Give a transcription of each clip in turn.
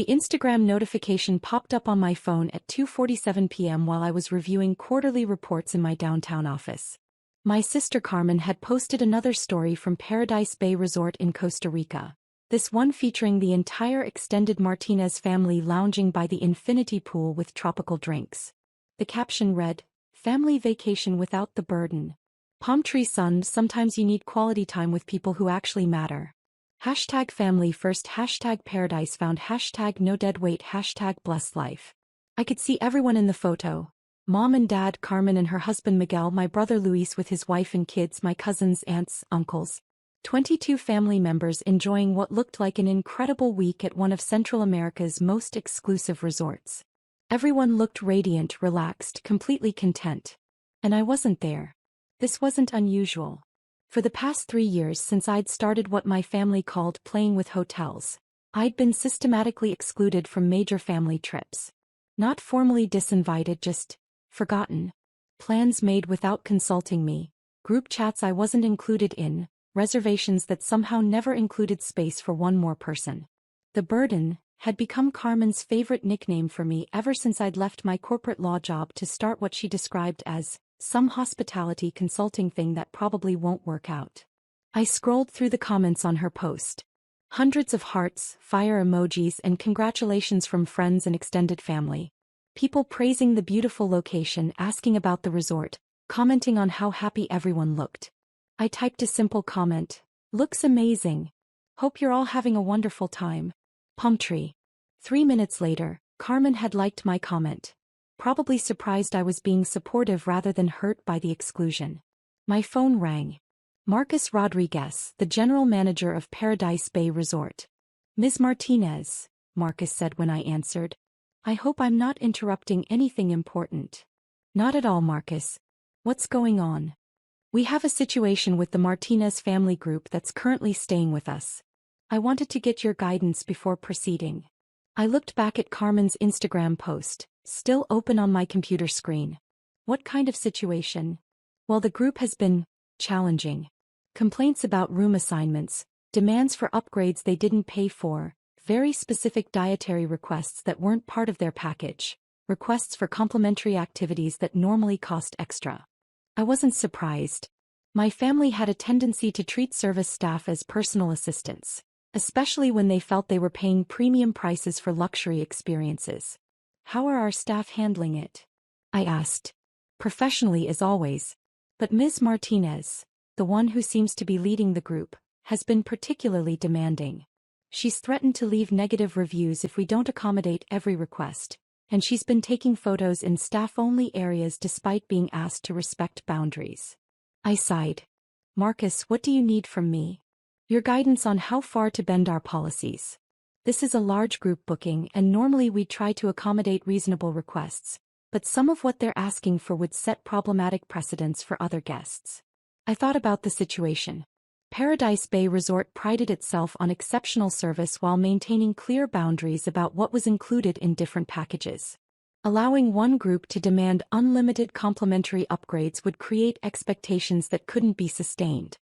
The Instagram notification popped up on my phone at 2:47 p.m. while I was reviewing quarterly reports in my downtown office. My sister Carmen had posted another story from Paradise Bay Resort in Costa Rica. This one featuring the entire extended Martinez family lounging by the infinity pool with tropical drinks. The caption read, "Family vacation without the burden. Palm tree sun, sometimes you need quality time with people who actually matter. Hashtag family first, hashtag paradise found, hashtag no dead weight, hashtag blessed life." I could see everyone in the photo. Mom and Dad, Carmen and her husband Miguel, my brother Luis with his wife and kids, my cousins, aunts, uncles. 22 family members enjoying what looked like an incredible week at one of Central America's most exclusive resorts. Everyone looked radiant, relaxed, completely content. And I wasn't there. This wasn't unusual. For the past 3 years since I'd started what my family called playing with hotels, I'd been systematically excluded from major family trips. Not formally disinvited, just forgotten. Plans made without consulting me, group chats I wasn't included in, reservations that somehow never included space for one more person. The burden had become Carmen's favorite nickname for me ever since I'd left my corporate law job to start what she described as some hospitality consulting thing that probably won't work out. I scrolled through the comments on her post. Hundreds of hearts, fire emojis, and congratulations from friends and extended family. People praising the beautiful location, asking about the resort, commenting on how happy everyone looked. I typed a simple comment. "Looks amazing. Hope you're all having a wonderful time. Palm tree." 3 minutes later, Carmen had liked my comment. Probably surprised I was being supportive rather than hurt by the exclusion. My phone rang. Marcus Rodriguez, the general manager of Paradise Bay Resort. "Ms. Martinez," Marcus said when I answered. "I hope I'm not interrupting anything important." "Not at all, Marcus. What's going on?" "We have a situation with the Martinez family group that's currently staying with us. I wanted to get your guidance before proceeding." I looked back at Carmen's Instagram post, still open on my computer screen. What kind of situation? Well, the group has been challenging. Complaints about room assignments, demands for upgrades they didn't pay for, very specific dietary requests that weren't part of their package, requests for complimentary activities that normally cost extra. I wasn't surprised. My family had a tendency to treat service staff as personal assistants, especially when they felt they were paying premium prices for luxury experiences. "How are our staff handling it?" I asked. "Professionally as always. But Ms. Martinez, the one who seems to be leading the group, has been particularly demanding. She's threatened to leave negative reviews if we don't accommodate every request, and she's been taking photos in staff-only areas despite being asked to respect boundaries." I sighed. "Marcus, what do you need from me?" "Your guidance on how far to bend our policies. This is a large group booking and normally we try to accommodate reasonable requests, but some of what they're asking for would set problematic precedents for other guests." I thought about the situation. Paradise Bay Resort prided itself on exceptional service while maintaining clear boundaries about what was included in different packages. Allowing one group to demand unlimited complimentary upgrades would create expectations that couldn't be sustained.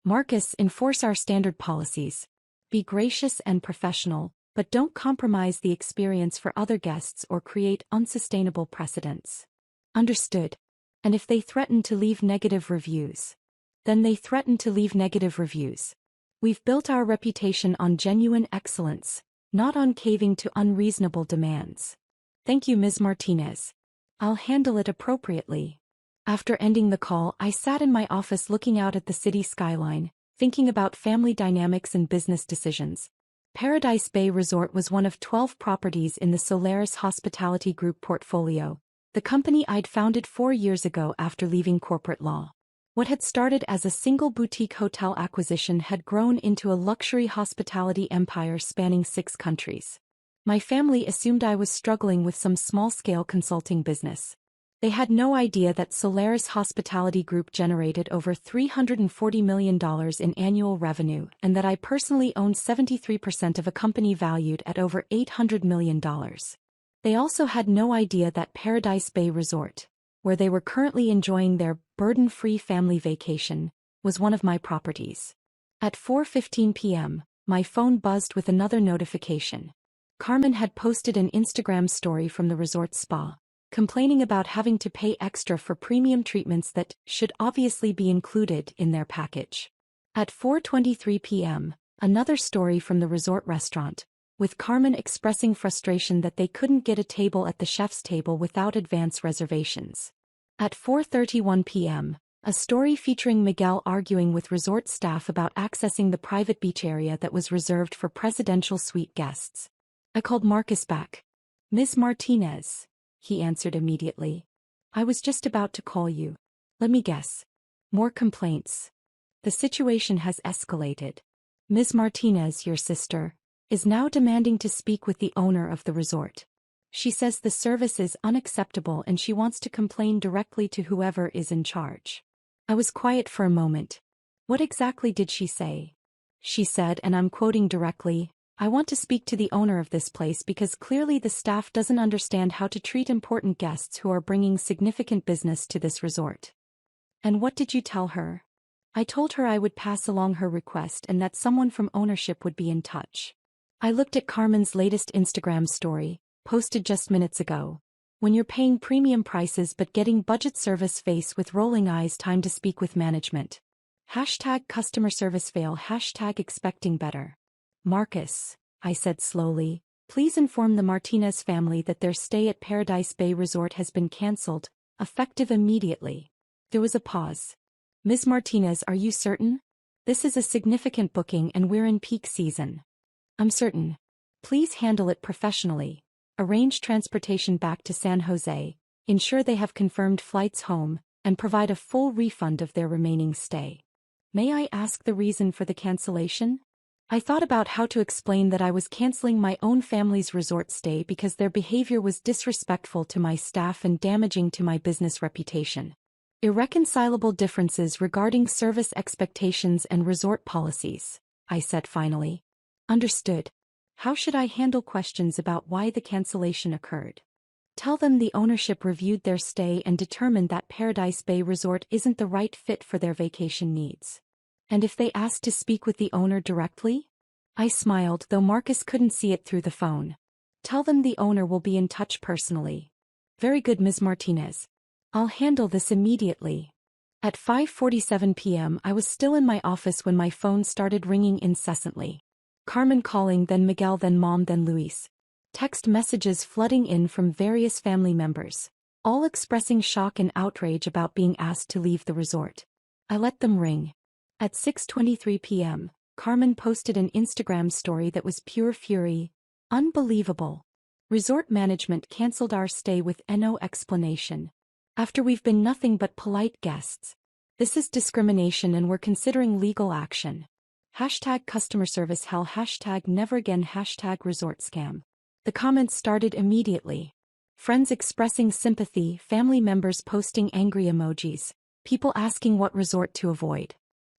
"Marcus, enforce our standard policies. Be gracious and professional, but don't compromise the experience for other guests or create unsustainable precedents." "Understood. And if they threaten to leave negative reviews?" "Then they threaten to leave negative reviews. We've built our reputation on genuine excellence, not on caving to unreasonable demands." "Thank you, Ms. Martinez. I'll handle it appropriately." After ending the call, I sat in my office looking out at the city skyline, thinking about family dynamics and business decisions. Paradise Bay Resort was one of 12 properties in the Solaris Hospitality Group portfolio, the company I'd founded 4 years ago after leaving corporate law. What had started as a single boutique hotel acquisition had grown into a luxury hospitality empire spanning 6 countries. My family assumed I was struggling with some small-scale consulting business. They had no idea that Solaris Hospitality Group generated over $340 million in annual revenue and that I personally owned 73% of a company valued at over $800 million. They also had no idea that Paradise Bay Resort, where they were currently enjoying their burden-free family vacation, was one of my properties. At 4:15 p.m., my phone buzzed with another notification. Carmen had posted an Instagram story from the resort spa, complaining about having to pay extra for premium treatments that should obviously be included in their package. At 4:23 p.m., another story from the resort restaurant, with Carmen expressing frustration that they couldn't get a table at the chef's table without advance reservations. At 4:31 p.m., a story featuring Miguel arguing with resort staff about accessing the private beach area that was reserved for presidential suite guests. I called Marcus back. "Ms. Martinez," he answered immediately. "I was just about to call you. Let me guess. More complaints. The situation has escalated. Ms. Martinez, your sister, is now demanding to speak with the owner of the resort. She says the service is unacceptable and she wants to complain directly to whoever is in charge." I was quiet for a moment. What exactly did she say? She said, and I'm quoting directly, "I want to speak to the owner of this place because clearly the staff doesn't understand how to treat important guests who are bringing significant business to this resort." "And what did you tell her?" "I told her I would pass along her request and that someone from ownership would be in touch." I looked at Carmen's latest Instagram story, posted just minutes ago. "When you're paying premium prices but getting budget service, face with rolling eyes, time to speak with management. #customer service fail, #expecting better." "Marcus," I said slowly, "please inform the Martinez family that their stay at Paradise Bay Resort has been cancelled, effective immediately." There was a pause. "Ms. Martinez, are you certain? This is a significant booking and we're in peak season." "I'm certain. Please handle it professionally. Arrange transportation back to San Jose, ensure they have confirmed flights home, and provide a full refund of their remaining stay." "May I ask the reason for the cancellation?" I thought about how to explain that I was canceling my own family's resort stay because their behavior was disrespectful to my staff and damaging to my business reputation. "Irreconcilable differences regarding service expectations and resort policies," I said finally. "Understood. How should I handle questions about why the cancellation occurred?" "Tell them the ownership reviewed their stay and determined that Paradise Bay Resort isn't the right fit for their vacation needs." "And if they ask to speak with the owner directly?" I smiled, though Marcus couldn't see it through the phone. "Tell them the owner will be in touch personally." "Very good, Ms. Martinez. I'll handle this immediately." At 5:47 p.m. I was still in my office when my phone started ringing incessantly. Carmen calling, then Miguel, then Mom, then Luis. Text messages flooding in from various family members, all expressing shock and outrage about being asked to leave the resort. I let them ring. At 6:23 p.m., Carmen posted an Instagram story that was pure fury. "Unbelievable. Resort management cancelled our stay with no explanation. After we've been nothing but polite guests. This is discrimination and we're considering legal action. #customer service hell, #never again, #resort scam." The comments started immediately. Friends expressing sympathy, family members posting angry emojis, people asking what resort to avoid.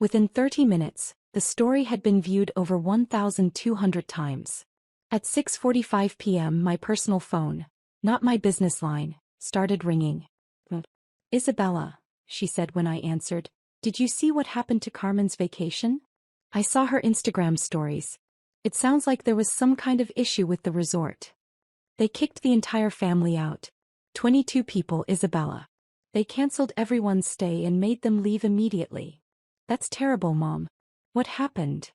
Within 30 minutes, the story had been viewed over 1,200 times. At 6:45 p.m. my personal phone, not my business line, started ringing. "Isabella," she said when I answered, "did you see what happened to Carmen's vacation?" "I saw her Instagram stories. It sounds like there was some kind of issue with the resort. They kicked the entire family out. 22 people, Isabella. They canceled everyone's stay and made them leave immediately." "That's terrible, Mom. What happened?"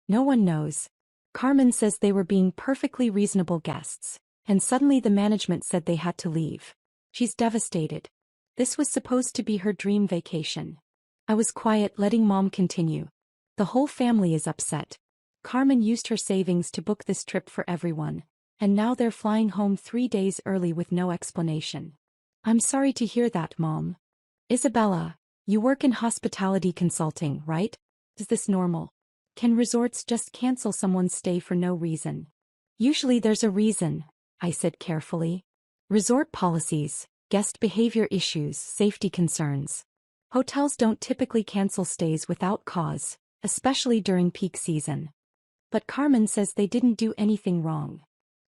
"No one knows. Carmen says they were being perfectly reasonable guests, and suddenly the management said they had to leave. She's devastated. This was supposed to be her dream vacation." I was quiet, letting Mom continue. "The whole family is upset. Carmen used her savings to book this trip for everyone, and now they're flying home 3 days early with no explanation." "I'm sorry to hear that, Mom. Isabella, you work in hospitality consulting, right? Is this normal? Can resorts just cancel someone's stay for no reason?" "Usually there's a reason," I said carefully. "Resort policies, guest behavior issues, safety concerns. Hotels don't typically cancel stays without cause, especially during peak season. But Carmen says they didn't do anything wrong.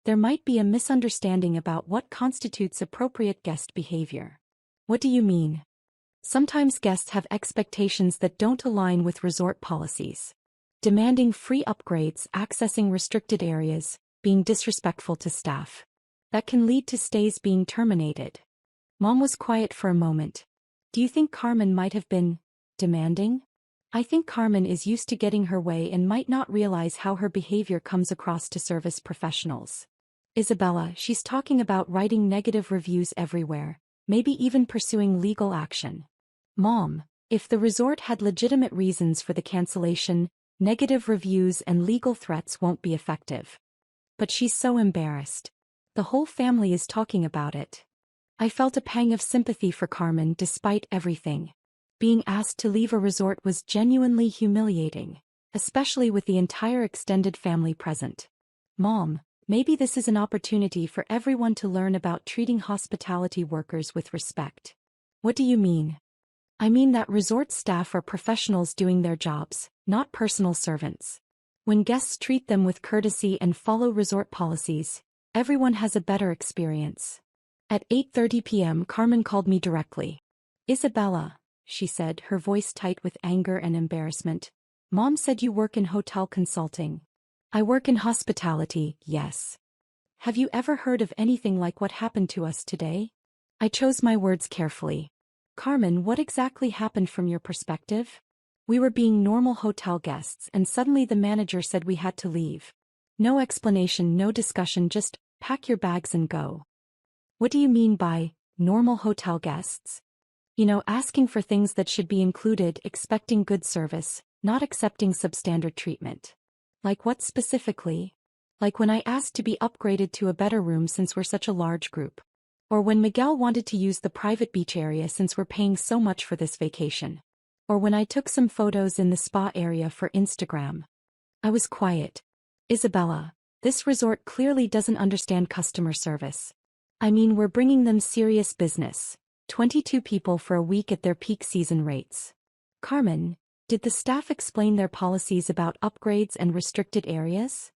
There might be a misunderstanding about what constitutes appropriate guest behavior." "What do you mean?" "Sometimes guests have expectations that don't align with resort policies. Demanding free upgrades, accessing restricted areas, being disrespectful to staff. That can lead to stays being terminated. Mom was quiet for a moment. Do you think Carmen might have been demanding? I think Carmen is used to getting her way and might not realize how her behavior comes across to service professionals. Isabella, she's talking about writing negative reviews everywhere, maybe even pursuing legal action. Mom, if the resort had legitimate reasons for the cancellation, negative reviews and legal threats won't be effective. But she's so embarrassed. The whole family is talking about it. I felt a pang of sympathy for Carmen despite everything. Being asked to leave a resort was genuinely humiliating, especially with the entire extended family present. Mom, maybe this is an opportunity for everyone to learn about treating hospitality workers with respect. What do you mean? I mean that resort staff are professionals doing their jobs, not personal servants. When guests treat them with courtesy and follow resort policies, everyone has a better experience. At 8:30 p.m. Carmen called me directly. Isabella, she said, her voice tight with anger and embarrassment. Mom said you work in hotel consulting. I work in hospitality, yes. Have you ever heard of anything like what happened to us today? I chose my words carefully. Carmen, what exactly happened from your perspective? We were being normal hotel guests and suddenly the manager said we had to leave. No explanation, no discussion, just pack your bags and go. What do you mean by normal hotel guests? You know, asking for things that should be included, expecting good service, not accepting substandard treatment. Like what specifically? Like when I asked to be upgraded to a better room since we're such a large group. Or when Miguel wanted to use the private beach area since we're paying so much for this vacation. Or when I took some photos in the spa area for Instagram. I was quiet. Isabella, this resort clearly doesn't understand customer service. I mean, we're bringing them serious business. 22 people for a week at their peak season rates. Carmen, did the staff explain their policies about upgrades and restricted areas?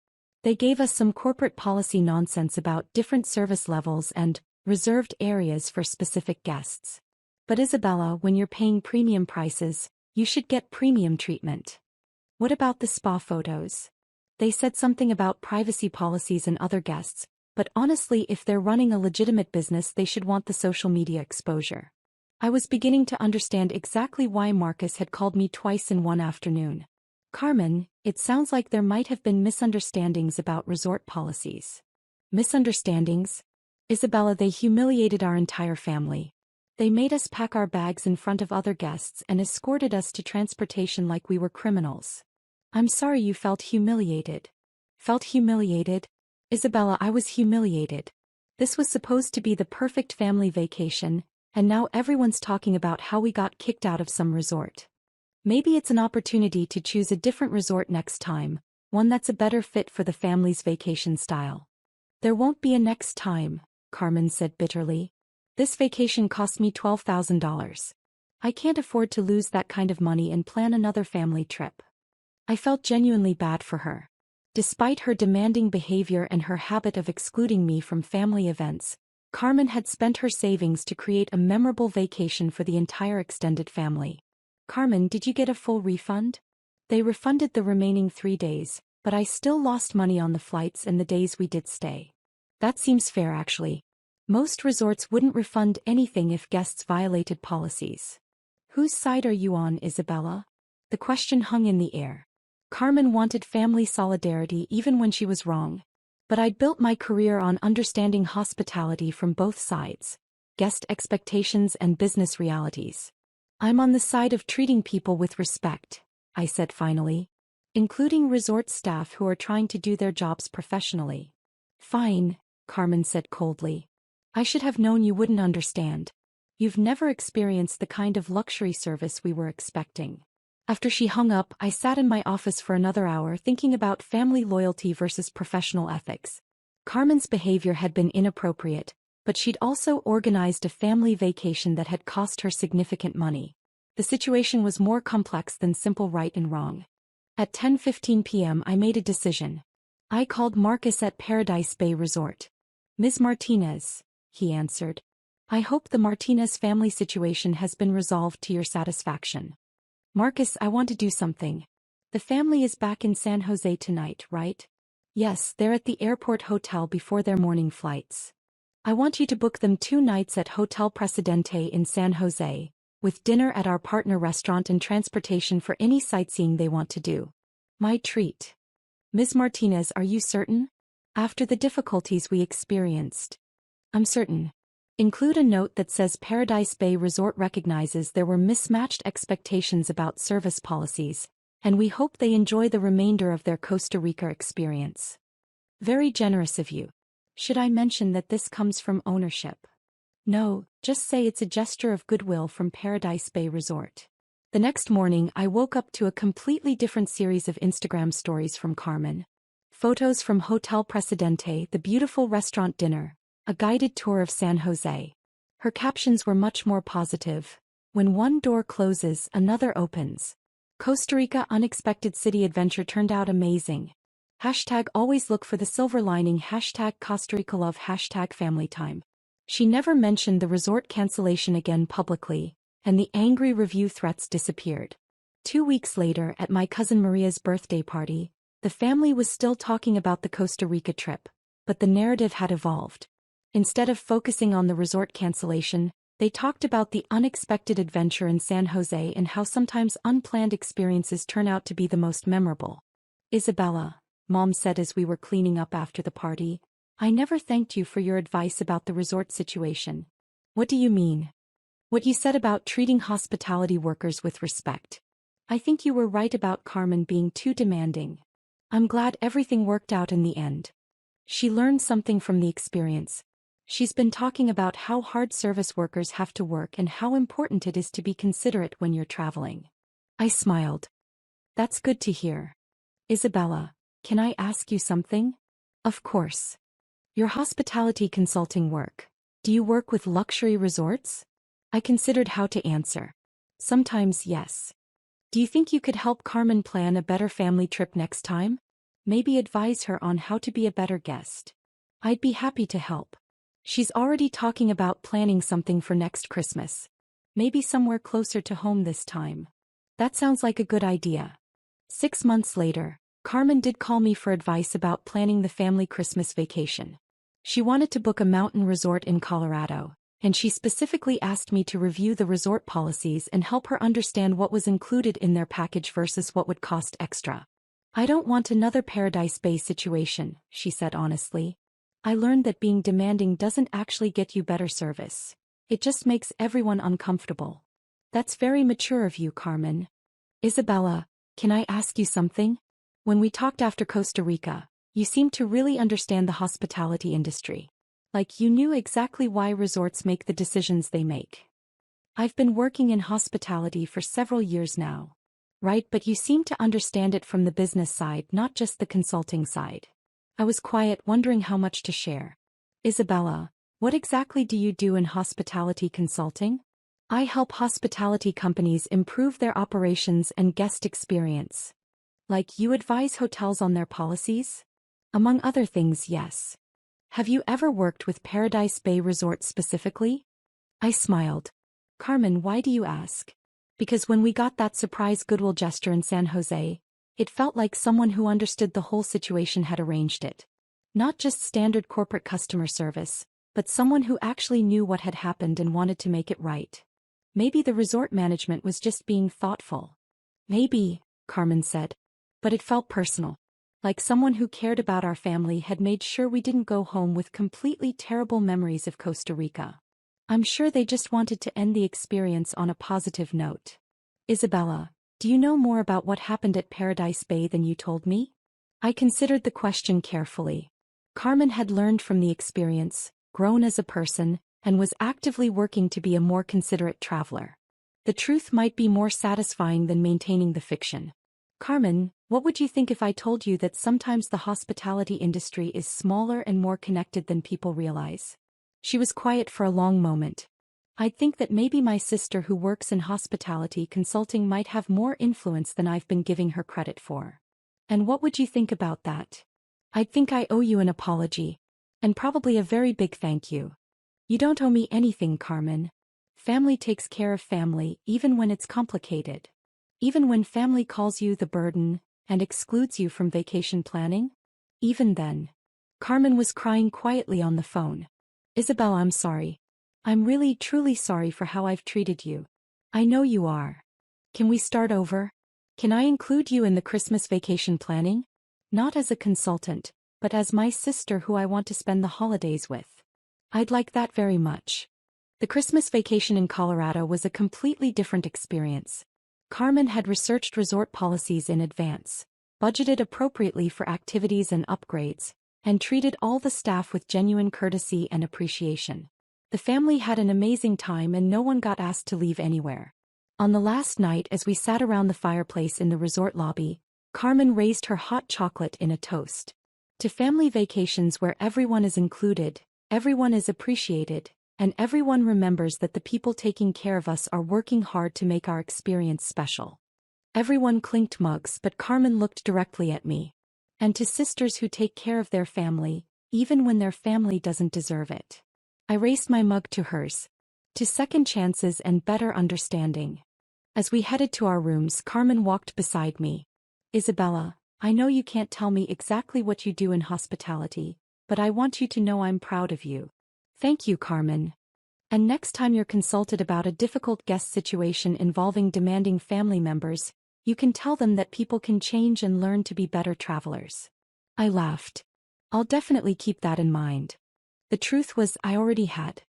They gave us some corporate policy nonsense about different service levels and reserved areas for specific guests. But Isabella, when you're paying premium prices, you should get premium treatment. What about the spa photos? They said something about privacy policies and other guests, but honestly, if they're running a legitimate business, they should want the social media exposure. I was beginning to understand exactly why Marcus had called me twice in one afternoon. Carmen, it sounds like there might have been misunderstandings about resort policies. Misunderstandings? Isabella, they humiliated our entire family. They made us pack our bags in front of other guests and escorted us to transportation like we were criminals. I'm sorry you felt humiliated. Felt humiliated? Isabella, I was humiliated. This was supposed to be the perfect family vacation, and now everyone's talking about how we got kicked out of some resort. Maybe it's an opportunity to choose a different resort next time, one that's a better fit for the family's vacation style. There won't be a next time, Carmen said bitterly. This vacation cost me $12,000. I can't afford to lose that kind of money and plan another family trip. I felt genuinely bad for her. Despite her demanding behavior and her habit of excluding me from family events, Carmen had spent her savings to create a memorable vacation for the entire extended family. Carmen, did you get a full refund? They refunded the remaining 3 days, but I still lost money on the flights and the days we did stay. That seems fair actually. Most resorts wouldn't refund anything if guests violated policies. Whose side are you on, Isabella? The question hung in the air. Carmen wanted family solidarity even when she was wrong. But I'd built my career on understanding hospitality from both sides, guest expectations and business realities. I'm on the side of treating people with respect, I said finally, including resort staff who are trying to do their jobs professionally. Fine, Carmen said coldly. I should have known you wouldn't understand. You've never experienced the kind of luxury service we were expecting. After she hung up, I sat in my office for another hour thinking about family loyalty versus professional ethics. Carmen's behavior had been inappropriate, but she'd also organized a family vacation that had cost her significant money. The situation was more complex than simple right and wrong. At 10:15 p.m. I made a decision. I called Marcus at Paradise Bay Resort. Ms. Martinez, he answered. I hope the Martinez family situation has been resolved to your satisfaction. Marcus, I want to do something. The family is back in San Jose tonight, right? Yes, they're at the airport hotel before their morning flights. I want you to book them 2 nights at Hotel Presidente in San Jose, with dinner at our partner restaurant and transportation for any sightseeing they want to do. My treat. Ms. Martinez, are you certain? After the difficulties we experienced. I'm certain. Include a note that says Paradise Bay Resort recognizes there were mismatched expectations about service policies, and we hope they enjoy the remainder of their Costa Rica experience. Very generous of you. Should I mention that this comes from ownership? No, just say it's a gesture of goodwill from Paradise Bay Resort. The next morning I woke up to a completely different series of Instagram stories from Carmen. Photos from Hotel Presidente, the beautiful restaurant dinner, a guided tour of San Jose. Her captions were much more positive. When one door closes, another opens. Costa Rica unexpected city adventure turned out amazing. Hashtag always look for the silver lining. Hashtag Costa Rica love. Hashtag family time. She never mentioned the resort cancellation again publicly, and the angry review threats disappeared. 2 weeks later, at my cousin Maria's birthday party, the family was still talking about the Costa Rica trip, but the narrative had evolved. Instead of focusing on the resort cancellation, they talked about the unexpected adventure in San Jose and how sometimes unplanned experiences turn out to be the most memorable. Isabella, Mom said as we were cleaning up after the party, I never thanked you for your advice about the resort situation. What do you mean? What you said about treating hospitality workers with respect. I think you were right about Carmen being too demanding. I'm glad everything worked out in the end. She learned something from the experience. She's been talking about how hard service workers have to work and how important it is to be considerate when you're traveling. I smiled. That's good to hear. Isabella, can I ask you something? Of course. Your hospitality consulting work. Do you work with luxury resorts? I considered how to answer. Sometimes yes. Do you think you could help Carmen plan a better family trip next time? Maybe advise her on how to be a better guest. I'd be happy to help. She's already talking about planning something for next Christmas. Maybe somewhere closer to home this time. That sounds like a good idea. 6 months later, Carmen did call me for advice about planning the family Christmas vacation. She wanted to book a mountain resort in Colorado, and she specifically asked me to review the resort policies and help her understand what was included in their package versus what would cost extra. I don't want another Paradise Bay situation, she said honestly. I learned that being demanding doesn't actually get you better service. It just makes everyone uncomfortable. That's very mature of you, Carmen. Isabella, can I ask you something? When we talked after Costa Rica, you seemed to really understand the hospitality industry. Like you knew exactly why resorts make the decisions they make. I've been working in hospitality for several years now. Right, but you seem to understand it from the business side, not just the consulting side. I was quiet, wondering how much to share. Isabella, what exactly do you do in hospitality consulting? I help hospitality companies improve their operations and guest experience. Like you advise hotels on their policies? Among other things, yes. Have you ever worked with Paradise Bay Resort specifically? I smiled. Carmen, why do you ask? Because when we got that surprise goodwill gesture in San Jose, it felt like someone who understood the whole situation had arranged it. Not just standard corporate customer service, but someone who actually knew what had happened and wanted to make it right. Maybe the resort management was just being thoughtful. Maybe, Carmen said. But it felt personal. Like someone who cared about our family had made sure we didn't go home with completely terrible memories of Costa Rica. I'm sure they just wanted to end the experience on a positive note. Isabella, do you know more about what happened at Paradise Bay than you told me? I considered the question carefully. Carmen had learned from the experience, grown as a person, and was actively working to be a more considerate traveler. The truth might be more satisfying than maintaining the fiction. Carmen, what would you think if I told you that sometimes the hospitality industry is smaller and more connected than people realize? She was quiet for a long moment. I'd think that maybe my sister who works in hospitality consulting might have more influence than I've been giving her credit for. And what would you think about that? I'd think I owe you an apology. And probably a very big thank you. You don't owe me anything, Carmen. Family takes care of family, even when it's complicated. Even when family calls you the burden and excludes you from vacation planning? Even then, Carmen was crying quietly on the phone. Isabel, I'm sorry. I'm really truly sorry for how I've treated you. I know you are. Can we start over? Can I include you in the Christmas vacation planning? Not as a consultant, but as my sister who I want to spend the holidays with. I'd like that very much. The Christmas vacation in Colorado was a completely different experience. Carmen had researched resort policies in advance, budgeted appropriately for activities and upgrades, and treated all the staff with genuine courtesy and appreciation. The family had an amazing time and no one got asked to leave anywhere. On the last night, as we sat around the fireplace in the resort lobby, Carmen raised her hot chocolate in a toast. To family vacations where everyone is included, everyone is appreciated, and everyone remembers that the people taking care of us are working hard to make our experience special. Everyone clinked mugs, but Carmen looked directly at me. And to sisters who take care of their family, even when their family doesn't deserve it. I raised my mug to hers. To second chances and better understanding. As we headed to our rooms, Carmen walked beside me. Isabella, I know you can't tell me exactly what you do in hospitality, but I want you to know I'm proud of you. Thank you, Carmen. And next time you're consulted about a difficult guest situation involving demanding family members, you can tell them that people can change and learn to be better travelers. I laughed. I'll definitely keep that in mind. The truth was, I already had.